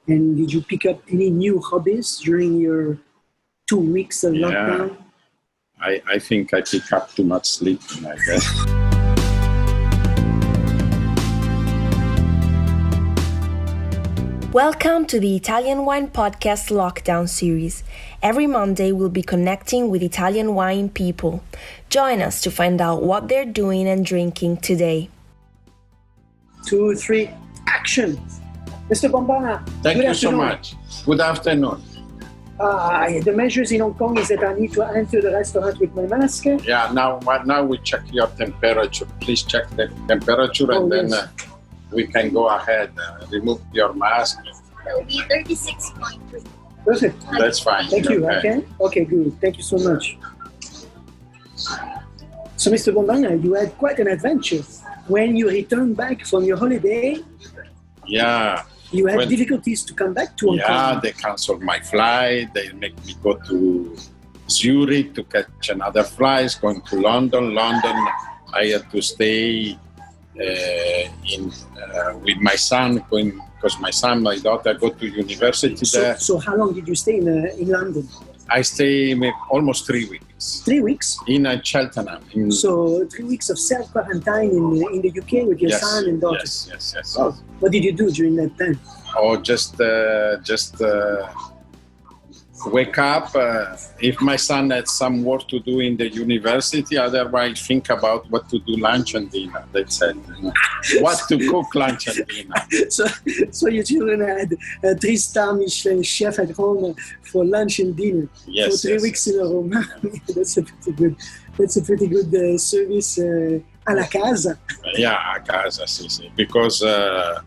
And did you pick up any new hobbies during your 2 weeks of lockdown? I think I pick up too much sleep, I guess. Welcome to the Italian Wine Podcast Lockdown Series. Every Monday we'll be connecting with Italian wine people. Join us to find out what they're doing and drinking today. 2, 3, action! Mr. Bombana, Thank you so much. Good afternoon. The measures in Hong Kong is that I need to enter the restaurant with my mask. Yeah, now we check your temperature. Please check the temperature and then we can go ahead. Remove your mask. It will be 36.3. Perfect. That's fine. Thank you. Okay. Okay, good. Thank you so much. So, Mr. Bombana, you had quite an adventure. When you returned back from your holiday, you had difficulties to come back to Hong Kong. Yeah, they canceled my flight. They make me go to Zurich to catch another flight, going to London. I had to stay with my son, because my daughter go to university there. So how long did you stay in London? I stay almost 3 weeks. 3 weeks? In Cheltenham. So 3 weeks of self-quarantine in the UK with your son and daughter? Yes. Oh, what did you do during that time? Oh, just wake up. If my son had some work to do in the university, otherwise think about what to do lunch and dinner. That's it. What to cook lunch and dinner. So your children had a 3-star Michelin chef at home for lunch and dinner for 3 weeks in a row. That's a pretty good service a la casa. Yeah, a casa, because but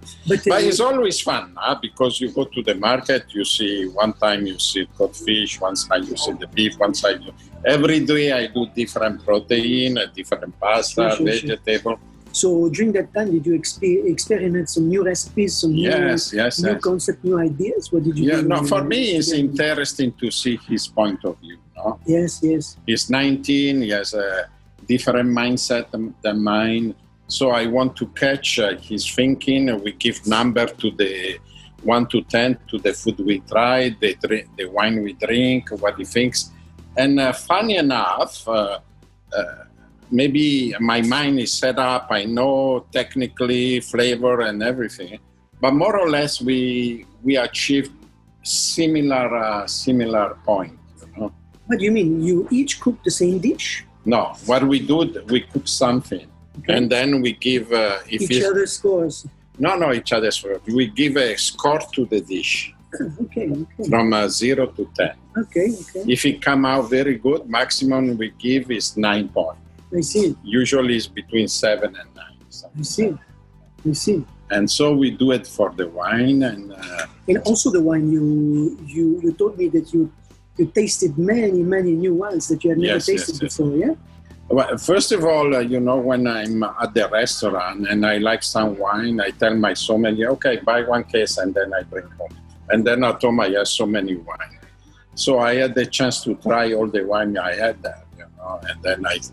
it's always fun, because you go to the market, you see one time you see cod fish, one side you see the beef, one side every day I do different protein, different pasta, vegetable. So during that time, did you experiment some new recipes, some new concept, new ideas? What did you do? Yeah, no, for me it's interesting to see his point of view. No? Yes. He's 19, he has a different mindset than mine. So I want to catch his thinking. We give number to the 1 to 10 to the food we try, the wine we drink, what he thinks. And funny enough, maybe my mind is set up, I know technically flavor and everything, but more or less we achieved similar point. You know? What do you mean? You each cook the same dish? No, what we do, we cook something, and then we give each other scores. No, each other scores. We give a score to the dish. Okay. From 0 to 10. Okay. If it come out very good, maximum we give is 9 points. I see. Usually it's between 7 and 9. I see. And so we do it for the wine and also the wine. You told me that you tasted many new wines that you had never tasted before, yeah? Well, first of all, when I'm at the restaurant and I like some wine, I tell my sommelier, okay, buy 1 case and then I bring home. And then at home I have so many wine. So I had the chance to try all the wine I had there, and then it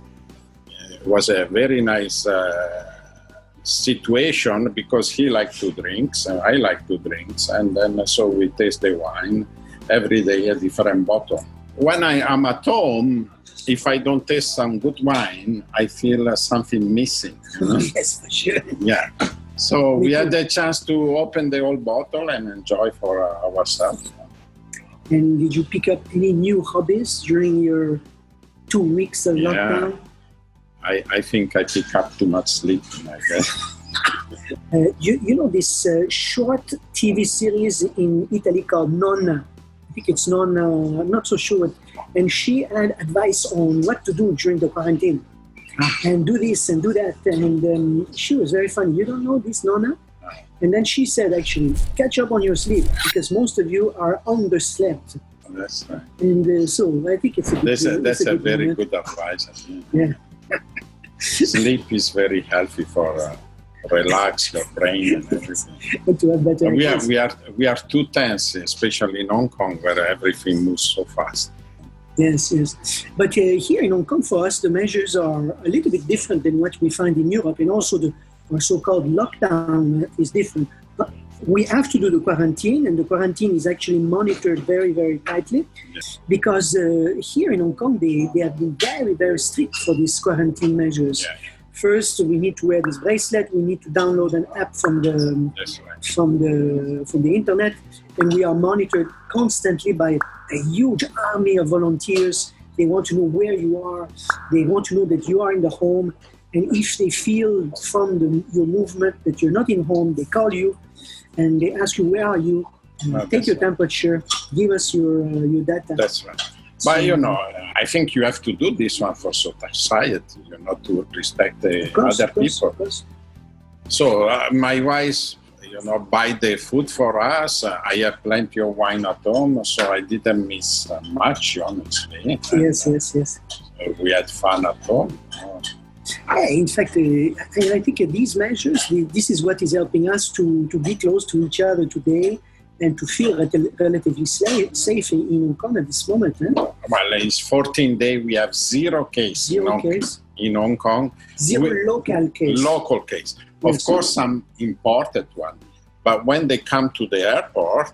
was a very nice situation because he liked to drink, and I like to drink, and then so we taste the wine. Every day a different bottle. When I am at home, if I don't taste some good wine, I feel something missing. Yes, for sure. Yeah. So we had the chance to open the whole bottle and enjoy for ourselves. And did you pick up any new hobbies during your 2 weeks of lockdown? I think I pick up too much sleep, I guess. You know this short TV series in Italy called Nonna? I think it's Nonna, I'm not so sure. And she had advice on what to do during the quarantine. And do this and do that. And she was very funny. You don't know this, Nonna? And then she said, actually, catch up on your sleep because most of you are underslept. That's right. And so I think it's a good That's a very good advice. Yeah. Sleep is very healthy for relax your brain and everything. And to have better we are too tense, especially in Hong Kong, where everything moves so fast. Yes. But here in Hong Kong, for us, the measures are a little bit different than what we find in Europe, and also our so-called lockdown is different. But We have to do the quarantine, and the quarantine is actually monitored very, very tightly, because here in Hong Kong, they have been very, very strict for these quarantine measures. Yeah. First, we need to wear this bracelet. We need to download an app from the internet, and we are monitored constantly by a huge army of volunteers. They want to know where you are. They want to know that you are in the home, and if they feel from your movement that you're not in home, they call you and they ask you, where are you? Take your temperature. Give us your data. That's right. But, I think you have to do this one for society, to respect other people. So my wife, buy the food for us. I have plenty of wine at home, so I didn't miss much, honestly. Yes. We had fun at home. In fact, I think these measures, this is what is helping us to be close to each other today, and to feel relatively safe in Hong Kong at this moment. Well, it's 14 days, we have 0 case in Hong Kong. Zero local case. Local case. Of course, some imported one. But when they come to the airport,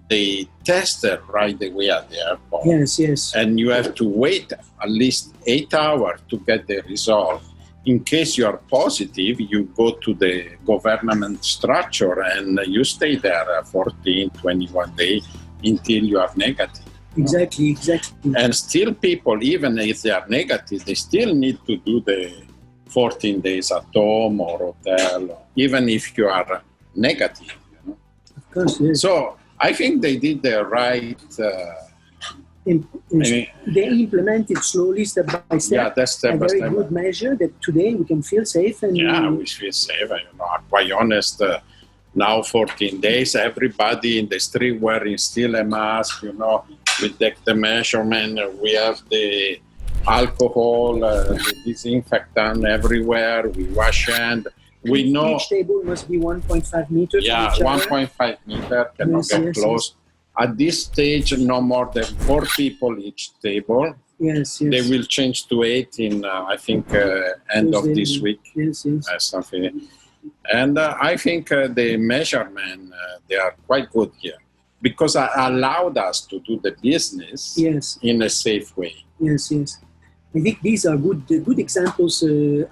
they test it right away at the airport. Yes. And you have to wait at least 8 hours to get the result. In case you are positive, you go to the government structure and you stay there 14, 21 days until you are negative. Exactly. And still people, even if they are negative, they still need to do the 14 days at home or hotel, even if you are negative. Of course, yes. So I think they did the right... they implemented slowly, step by step. Yeah, that's step by step. A step. very good measure that today we can feel safe. And we feel safe. I'm quite honest. Now 14 days, everybody in the street wearing still a mask. We take the measurement. We have the alcohol, the disinfectant everywhere. We wash hands. We know each table must be 1.5 meters. Yeah, 1.5 meter cannot get close. At this stage, no more than 4 people each table. Yes. They will change to 8 in, I think, end of this week. Yes. Something. And I think the measurement, they are quite good here, because it allowed us to do the business in a safe way. Yes. I think these are good examples.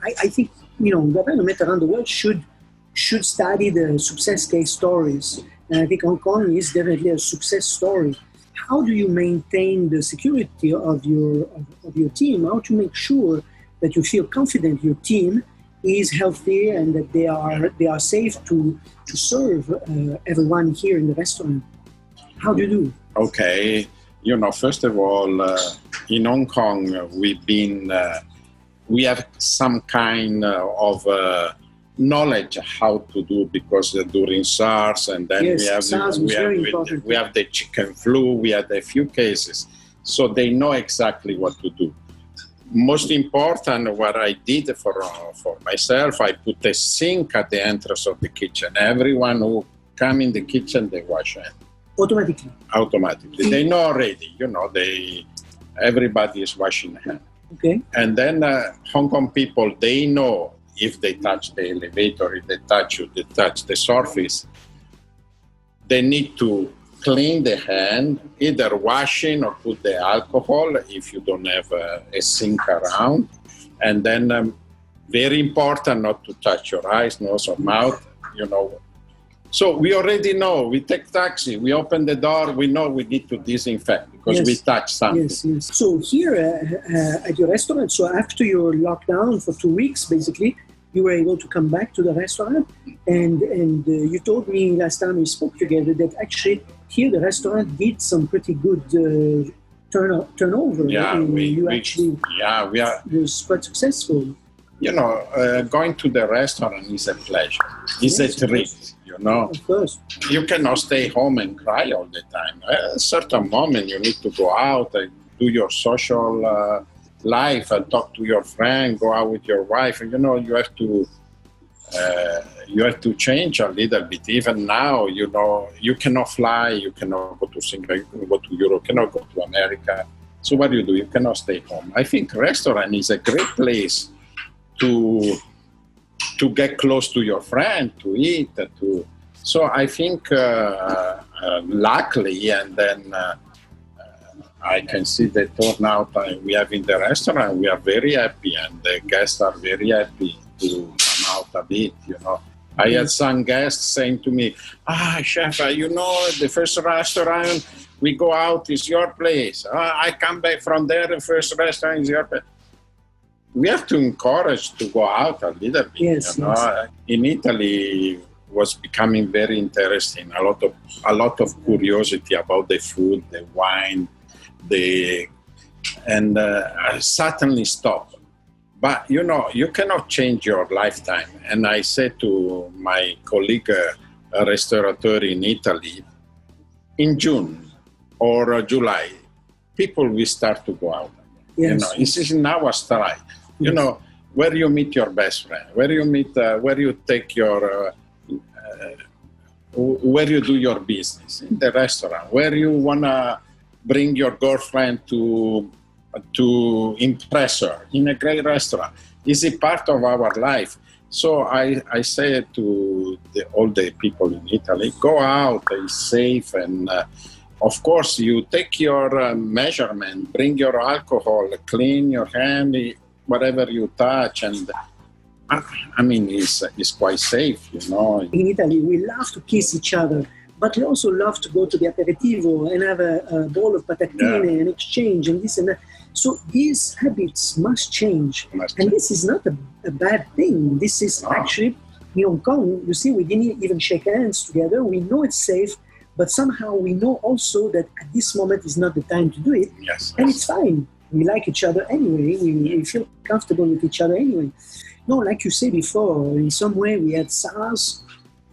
I think, government around the world should study the success case stories. And I think Hong Kong is definitely a success story. How do you maintain the security of your team? How to make sure that you feel confident your team is healthy and that they are safe to serve everyone here in the restaurant? How do you do? Okay, first of all, in Hong Kong we have some kind of knowledge how to do, because during SARS and then we have the chicken flu, we had a few cases, so they know exactly what to do. Most important, what I did for myself, I put a sink at the entrance of the kitchen. Everyone who come in the kitchen, they wash hands. Automatically. They know already, everybody is washing hands. Okay. And then Hong Kong people, they know if they touch the elevator, if they touch the surface, they need to clean the hand, either washing or put the alcohol if you don't have a sink around. And then very important not to touch your eyes, nose or mouth, So we already know, we take taxi, we open the door, we know we need to disinfect because we touch something. Yes. So here at your restaurant, so after your lockdown for 2 weeks, basically, you were able to come back to the restaurant, and you told me last time we spoke together that actually here the restaurant did some pretty good turnover. Yeah, we was quite successful. Going to the restaurant is a pleasure. It's a treat, Of course. You cannot stay home and cry all the time. At a certain moment, you need to go out and do your social life and talk to your friend, go out with your wife. And, you have to change a little bit. Even now, you cannot fly, you cannot go to Singapore, you cannot go to Europe, you cannot go to America. So what do? You cannot stay home. I think restaurant is a great place to get close to your friend, to eat, So I think, luckily, and then I can see the turnout we have in the restaurant. We are very happy, and the guests are very happy to come out a bit, you know. I had some guests saying to me, chef, you know, the first restaurant we go out is your place. I come back from there, the first restaurant is your place. We have to encourage to go out a little bit. Yes, you know. yes. In Italy, was becoming very interesting. A lot of curiosity about the food, the wine, and I suddenly stopped. But you know, you cannot change your lifetime. And I said to my colleague, a restaurateur in Italy, in June or July, people will start to go out. Yes. You know, this is in our style. You know, where you meet your best friend, where you take your, where you do your business, in the restaurant, where you wanna bring your girlfriend to impress her in a great restaurant. Is a part of our life. So I say to all the people in Italy, go out, it's safe, and of course you take your measurement, bring your alcohol, clean your hand, whatever you touch, and I mean, it's quite safe, you know. In Italy, we love to kiss each other, but we also love to go to the aperitivo and have a bowl of patatine and exchange and this and that. So these habits must change. And this is not a bad thing. This is actually, in Hong Kong, you see, we didn't even shake hands together. We know it's safe, but somehow we know also that at this moment is not the time to do it. Yes. And it's fine. We like each other anyway. We feel comfortable with each other anyway. No, like you said before, in some way we had SARS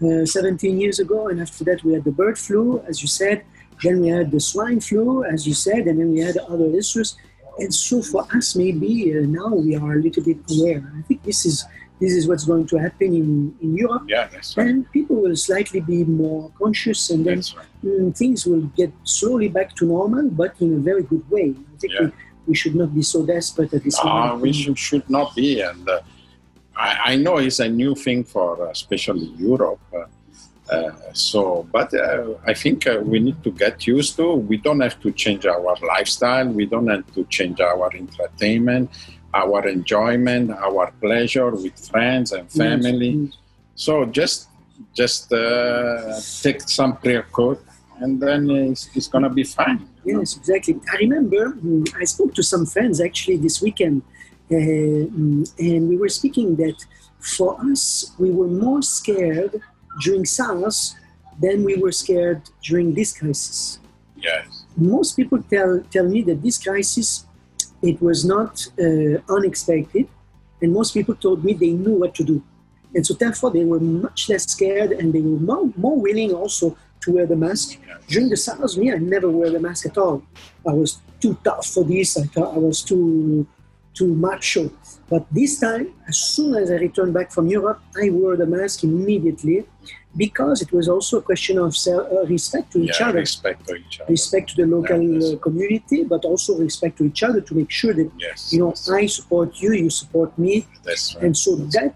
17 years ago, and after that we had the bird flu, as you said. Then we had the swine flu, as you said, and then we had other issues. And so for us, maybe now we are a little bit aware. I think this is what's going to happen in Europe. Yeah, that's right. And people will slightly be more conscious, and then things will get slowly back to normal, but in a very good way. I think we should not be so desperate at this moment. We should not be. And I know it's a new thing for especially Europe. But I think we need to get used to. We don't have to change our lifestyle. We don't have to change our entertainment, our enjoyment, our pleasure with friends and family. Yes. So just take some precaution, and then it's gonna be fine. Yes, exactly. I remember I spoke to some friends actually this weekend, and we were speaking that for us, we were more scared during SARS than we were scared during this crisis. Yes. Most people tell me that this crisis, it was not unexpected, and most people told me they knew what to do. And so therefore they were much less scared, and they were more willing also to wear the mask. During the SARS, I never wear the mask at all. I was too tough for this. I thought I was too macho. But this time, as soon as I returned back from Europe, I wore the mask immediately, because it was also a question of respect to each other. Respect to each other. Respect to the local community, but also respect to each other to make sure that I support you, you support me. That's right. And so that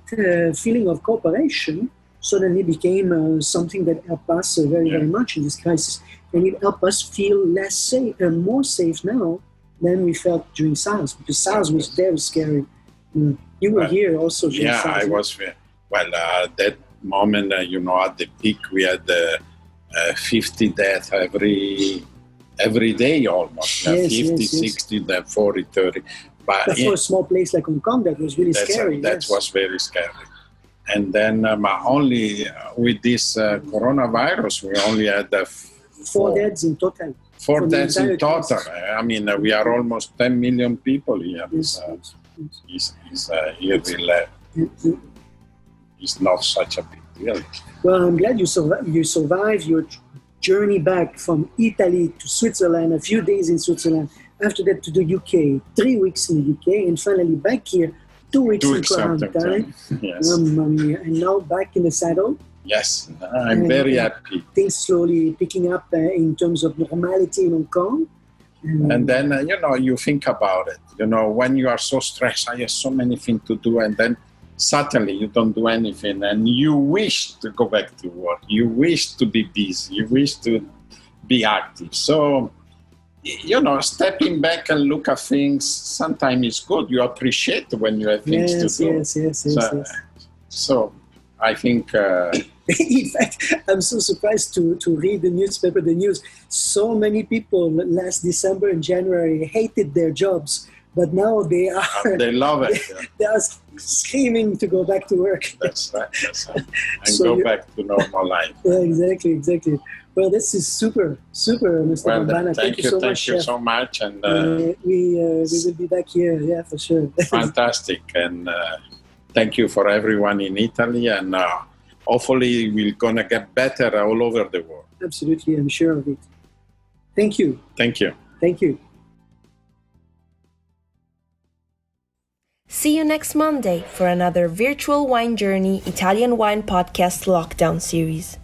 feeling of cooperation suddenly became something that helped us very much in this crisis. And it helped us feel less safe and more safe now than we felt during SARS, because SARS was very scary. You were here also during SARS. I was. Well, that moment, at the peak, we had 50 deaths every day almost. 60, then 40, 30. But for a small place like Hong Kong, that was really scary. That was very scary. And then only with this coronavirus, we only had 4 deaths in total. 4 deaths in total. I mean, we are almost 10 million people here. It's not such a big deal. Well, I'm glad you survived your journey back from Italy to Switzerland, a few days in Switzerland, after that to the UK, 3 weeks in the UK, and finally back here, 2 weeks in quarantine. Yes. And now back in the saddle. Yes, I'm very happy. Things slowly picking up in terms of normality in Hong Kong. And then, you think about it. When you are so stressed, I have so many things to do, and then suddenly you don't do anything and you wish to go back to work, you wish to be busy, you wish to be active. So, stepping back and look at things sometimes is good. You appreciate when you have things to do. Yes. So I think... In fact, I'm so surprised to read the newspaper, the news. So many people last December and January hated their jobs, but now they love it. They are screaming to go back to work. That's right. And go back to normal life. Yeah, exactly. Well, this is super, Mr. Bombana. Thank you so much. And we will be back here, yeah, for sure. Fantastic. And thank you for everyone in Italy. And hopefully we're going to get better all over the world. Absolutely, I'm sure of it. Thank you. Thank you. Thank you. See you next Monday for another Virtual Wine Journey Italian Wine Podcast Lockdown series.